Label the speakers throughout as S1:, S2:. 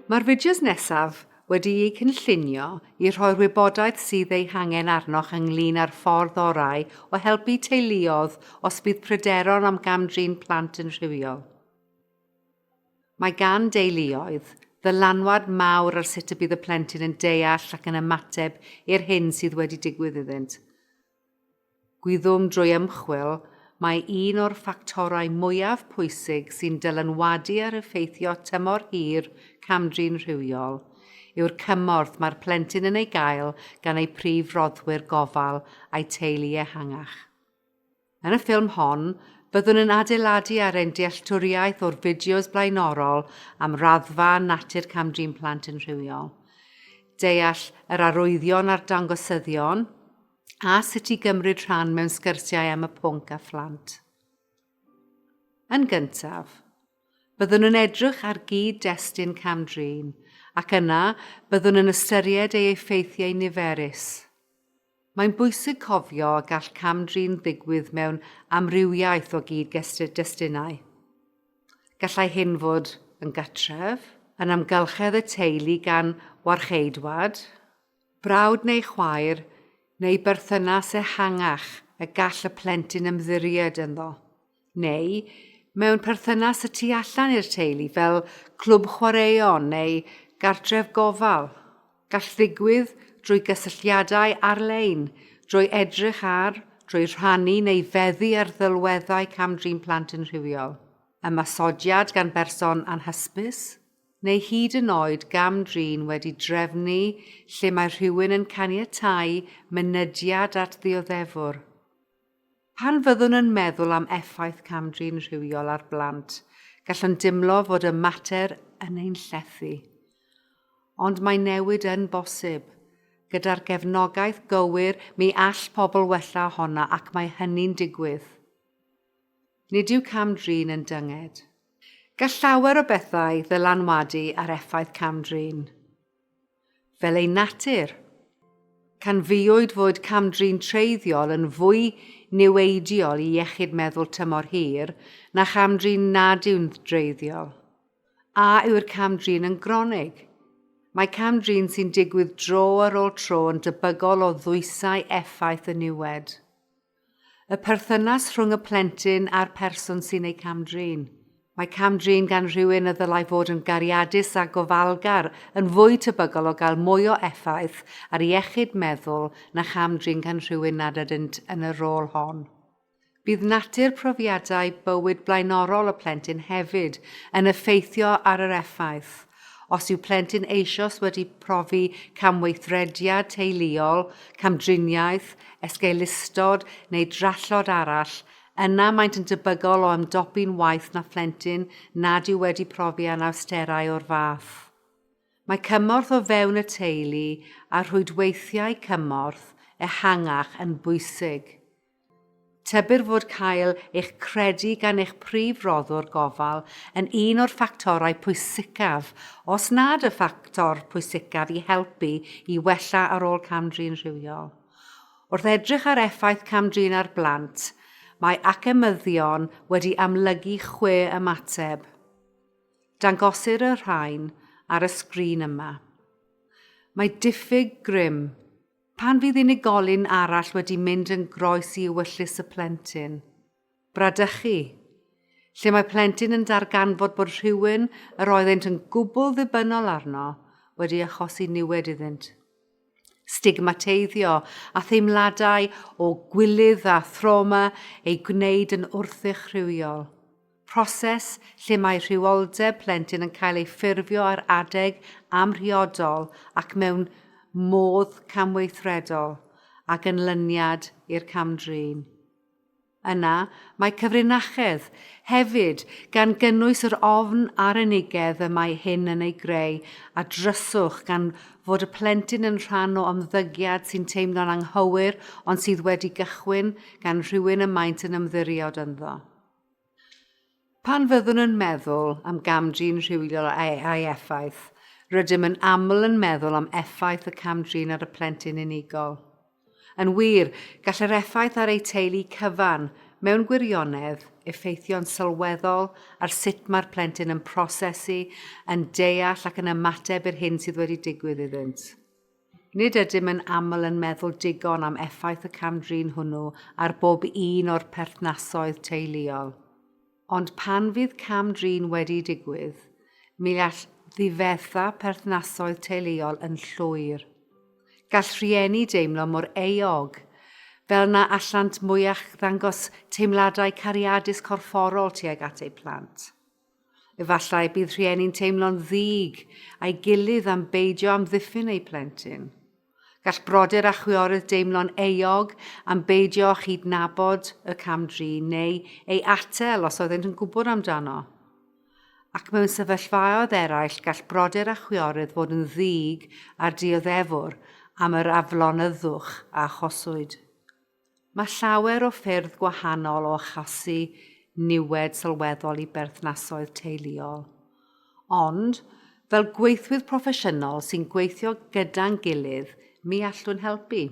S1: Mae'r fideos nesaf wedi ei cynllunio i roi'r wybodaeth sydd ei hangen arnoch ynglyn â'r ffordd orau o helpu teuluodd os bydd pryderon am cam-drin plant yn rhywiol. Mae gan deuluoedd ddylanwad mawr ar sut y bydd y plentyn yn deall ac yn ymateb i'r hyn sydd wedi digwydd iddynt. Gwyddwm drwy ymchwil, mae un o'r ffactorau mwyaf pwysig sy'n dylanwadu ar effeithio tymor hir cam-drin rhywiol yw'r cymorth mae'r plentyn yn ei gael gan ei prif roddwyr gofal a'i teulu ehangach. Yn y ffilm hon, byddwn yn adeiladu ar ein dealltwriaeth o'r fideos blaenorol am raddfa natur cam-drin plant yn rhywiol, deall yr arwyddion a'r dangosyddion, a sut i gymryd rhan mewn sgyrsiau am y pwnc a phlant. Yn gyntaf, byddwn yn edrych ar cyd-destun cam-drin, ac yna byddwn yn ystyried ei effeithiau niferus. Mae'n bwysig cofio y gall cam-drin ddigwydd mewn amrywiaeth o cyd-destunau. Gallai hyn fod yn gatref, yn amgylchedd y teulu gan warcheidwad, brawd neu chwaer, neu berthynas ehangach y gall y plentyn ymddiried ynddo, neu mewn perthynas y tu allan i'r teulu fel clwb chwaraeon neu gartref gofal. Gall ddigwydd drwy gysylltiadau ar-lein, drwy edrych ar, drwy rhannu neu feddu ar ddylweddau cam-drin plant yn rhywiol, ymosodiad gan berson anhysbys, neu hyd yn oed cam-drin wedi drefnu lle mae rhywun yn caniatáu mynydiad at ddioddefwr. Pan fyddwn yn meddwl am effaith cam-drin rhywiol ar blant, gallwn dimlo fod y mater yn ein llethu. Ond mae newid yn bosib. Gyda'r gefnogaeth gywir, mi all pobl wella honna ac mae hynny'n digwydd. Nid yw cam-drin yn dynged. Gall llawer o bethau ddylanwadu ar effaith cam-drin. Fel ei natur. Canfuwyd fod cam-drin treiddiol yn fwy niweidiol i iechyd meddwl tymor hir na cham-drin nad yw'n dreiddiol. A yw'r cam-drin yn gronig? Mae cam-drin sy'n digwydd dro ar ôl tro yn debygol o ddwysau effaith y niwed. Y perthynas rhwng y plentyn a'r person sy'n ei cam-drin. Mae cam-drin gan rhywun y ddylai fod yn gariadus a gofalgar yn fwy tebygol o gael mwy o effaith ar iechyd meddwl na cham-drin gan rhywun nad ydynt yn y rôl hon. Bydd natur profiadau bywyd blaenorol y plentyn hefyd yn effeithio ar yr effaith. Os yw plentyn eisoes wedi profi camweithrediad teuluol, camdriniaeth, esgeilistod neu drallod arall, yna maent yn debygol o ymdopi'n waith na plentyn nad yw wedi profi anawsterau o'r fath. Mae cymorth o fewn y teulu a rhwydweithiau cymorth ehangach yn bwysig. Tybir fod cael eich credu gan eich prif roddwr gofal yn un o'r ffactorau pwysicaf, os nad y ffactor pwysicaf i helpu i wella ar ôl cam-drin rhywiol. Wrth edrych ar effaith cam-drin ar blant, mae acemyddion wedi amlygu 6 ymateb. Dangosir y rhain ar y sgrin yma. Mae diffyg grym. Pan fydd unigolyn arall wedi mynd yn groes i ewyllus y plentyn? Bradychu, lle mae plentyn yn darganfod bod rhywun yr oeddent yn gwbl ddibynnol arno wedi achosi niwed iddynt. Stigmateiddio a theimladau o gwylydd a throma ei gwneud yn wrthych rhywiol. Proses lle mae rhywoldeb plentyn yn cael ei ffurfio ar adeg amrhiodol ac mewn modd camweithredol ac yn lyniad i'r cam-drin. Yna mae cyfrinachedd hefyd gan gynnwys yr ofn a'r unigedd y mae hyn yn ei greu a dryswch gan fod y plentyn yn rhan o ymddygiad sy'n teimlo'n anghywir ond sydd wedi gychwyn gan rhywun y maent yn ymddiriod ynddo. Pan fyddwn yn meddwl am cam-drin rhywiol a'i effaith, rydym yn aml yn meddwl am effaith y cam-drin ar y plentyn unigol. Yn wir, gall yr effaith ar ei teulu cyfan Mewn gwirionedd, effeithio'n sylweddol ar sut mae'r plentyn yn prosesu, yn deall ac yn ymateb i'r hyn sydd wedi digwydd iddynt. Nid ydym yn aml yn meddwl digon am effaith y cam-drin hwnnw ar bob un o'r perthnasoedd teuluol. Ond pan fydd cam-drin wedi digwydd, mi all ddifetha perthnasoedd teuluol yn llwyr. Gall rhieni deimlo mor euog, fel na allant mwyach ddangos teimladau cariadus corfforol tuag at eu plant. Efallai bydd rhieni'n teimlo'n ddig a'i gilydd am beidio amddiffyn eu plentyn. Gall brodyr a chwiorydd deimlo'n euog am beidio chydnabod y cam-drin neu ei atel os oeddent yn gwybod amdano. Ac mewn sefyllfaoedd eraill gall brodyr a chwiorydd fod yn ddig a'r dioddefwr am yr aflonyddwch a achoswyd. Mae llawer o ffyrdd gwahanol o achosi niwed sylweddol i berthnasoedd teuluol. Ond, fel gweithwyr proffesiynol sy'n gweithio gyda'n gilydd, mi allwn helpu.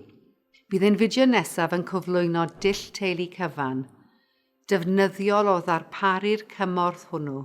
S1: Bydd ein fideo nesaf yn cyflwyno dull teulu cyfan, defnyddiol o ddarparu'r cymorth hwnnw.